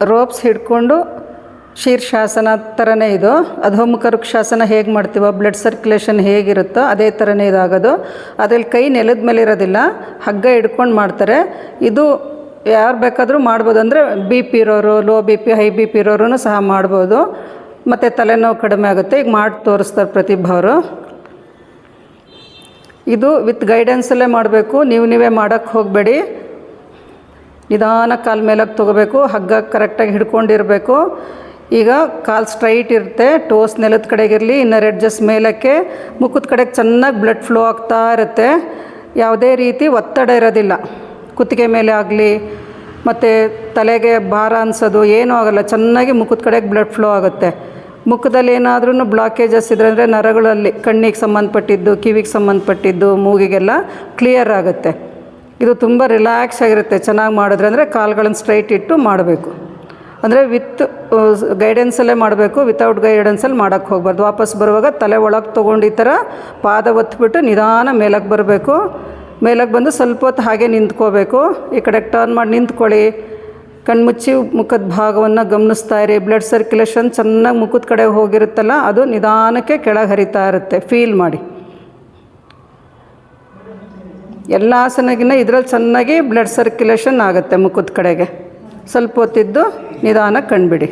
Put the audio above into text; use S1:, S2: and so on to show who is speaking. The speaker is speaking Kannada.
S1: ರೋಪ್ಸ್ ಹಿಡ್ಕೊಂಡು ಶೀರ್ಷಾಸನ ಥರನೇ ಇದು. ಅಧೋಮುಖ ವೃಕ್ಷಾಸನ ಹೇಗೆ ಮಾಡ್ತೀವೋ, ಬ್ಲಡ್ ಸರ್ಕ್ಯುಲೇಷನ್ ಹೇಗಿರುತ್ತೋ ಅದೇ ಥರನೇ ಇದಾಗೋದು. ಅದರಲ್ಲಿ ಕೈ ನೆಲದ ಮೇಲೆ ಇರೋದಿಲ್ಲ, ಹಗ್ಗ ಹಿಡ್ಕೊಂಡು ಮಾಡ್ತಾರೆ. ಇದು ಯಾರು ಬೇಕಾದರೂ ಮಾಡ್ಬೋದು. ಅಂದರೆ ಬಿ ಪಿ ಇರೋರು, low B P, high B P ಇರೋರು ಸಹ ಮಾಡ್ಬೋದು. ಮತ್ತು ತಲೆನೋವು ಕಡಿಮೆ ಆಗುತ್ತೆ. ಈಗ ಮಾಡಿ ತೋರಿಸ್ತಾರೆ ಪ್ರತಿಭಾ ಅವರು. ಇದು ವಿತ್ ಗೈಡೆನ್ಸಲ್ಲೇ ಮಾಡಬೇಕು. ನೀವೇ ಮಾಡೋಕ್ಕೆ ಹೋಗಬೇಡಿ. ನಿಧಾನ ಕಾಲು ಮೇಲಕ್ಕೆ ತೊಗೋಬೇಕು, ಹಗ್ಗ ಕರೆಕ್ಟಾಗಿ ಹಿಡ್ಕೊಂಡಿರಬೇಕು. ಈಗ ಕಾಲು ಸ್ಟ್ರೈಟ್ ಇರುತ್ತೆ, ಟೋಸ್ ನೆಲದ ಕಡೆಗಿರಲಿ, ಇನ್ನರ್ ಎಡ್ಜಸ್ ಮೇಲಕ್ಕೆ, ಮುಖದ ಕಡೆಗೆ ಚೆನ್ನಾಗಿ ಬ್ಲಡ್ ಫ್ಲೋ ಆಗ್ತಾ ಇರುತ್ತೆ. ಯಾವುದೇ ರೀತಿ ಒತ್ತಡ ಇರೋದಿಲ್ಲ. ಕುತ್ತಿಗೆ ಮೇಲೆ ಆಗಲಿ ಮತ್ತು ತಲೆಗೆ ಭಾರ ಅನಿಸೋದು ಏನೂ ಆಗೋಲ್ಲ. ಚೆನ್ನಾಗಿ ಮುಖದ ಕಡೆಗೆ ಬ್ಲಡ್ ಫ್ಲೋ ಆಗುತ್ತೆ. ಮುಖದಲ್ಲಿ ಏನಾದ್ರೂ ಬ್ಲಾಕೇಜಸ್ ಇದ್ರೆ ಅಂದರೆ ನರಗಳಲ್ಲಿ ಕಣ್ಣಿಗೆ ಸಂಬಂಧಪಟ್ಟಿದ್ದು, ಕಿವಿಗೆ ಸಂಬಂಧಪಟ್ಟಿದ್ದು, ಮೂಗಿಗೆಲ್ಲ ಕ್ಲಿಯರ್ ಆಗುತ್ತೆ. ಇದು ತುಂಬ ರಿಲ್ಯಾಕ್ಸ್ ಆಗಿರುತ್ತೆ ಚೆನ್ನಾಗಿ ಮಾಡಿದ್ರೆ. ಅಂದರೆ ಕಾಲುಗಳನ್ನು ಸ್ಟ್ರೈಟ್ ಇಟ್ಟು ಮಾಡಬೇಕು. ಅಂದರೆ ವಿತ್ ಗೈಡೆನ್ಸಲ್ಲೇ ಮಾಡಬೇಕು. ವಿತೌಟ್ ಗೈಡೆನ್ಸಲ್ಲಿ ಮಾಡೋಕ್ಕೆ ಹೋಗ್ಬಾರ್ದು. ವಾಪಸ್ ಬರುವಾಗ ತಲೆ ಒಳಗೆ ತೊಗೊಂಡು ಈ ಥರ ಪಾದ ಒತ್ತಿಬಿಟ್ಟು ನಿಧಾನ ಮೇಲಕ್ಕೆ ಬರಬೇಕು. ಮೇಲಕ್ಕೆ ಬಂದು ಸ್ವಲ್ಪ ಹೊತ್ತು ಹಾಗೆ ನಿಂತ್ಕೋಬೇಕು. ಈ ಕಡೆ ಟರ್ನ್ ಮಾಡಿ ನಿಂತ್ಕೊಳ್ಳಿ. ಕಣ್ಮುಚ್ಚಿ ಮುಖದ ಭಾಗವನ್ನು ಗಮನಿಸ್ತಾ ಇರಿ. ಬ್ಲಡ್ ಸರ್ಕ್ಯುಲೇಷನ್ ಚೆನ್ನಾಗಿ ಮುಖದ ಕಡೆ ಹೋಗಿರುತ್ತಲ್ಲ, ಅದು ನಿಧಾನಕ್ಕೆ ಕೆಳಗೆ ಹರಿತಾ ಇರುತ್ತೆ. ಫೀಲ್ ಮಾಡಿ. ಎಲ್ಲ ಆಸನಗಿನ್ನ ಇದರಲ್ಲಿ ಚೆನ್ನಾಗಿ ಬ್ಲಡ್ ಸರ್ಕ್ಯುಲೇಷನ್ ಆಗುತ್ತೆ ಮುಖದ ಕಡೆಗೆ. ಸ್ವಲ್ಪ ಹೊತ್ತಿದ್ದು ನಿಧಾನಕ್ಕೆ ಕಂಡುಬಿಡಿ.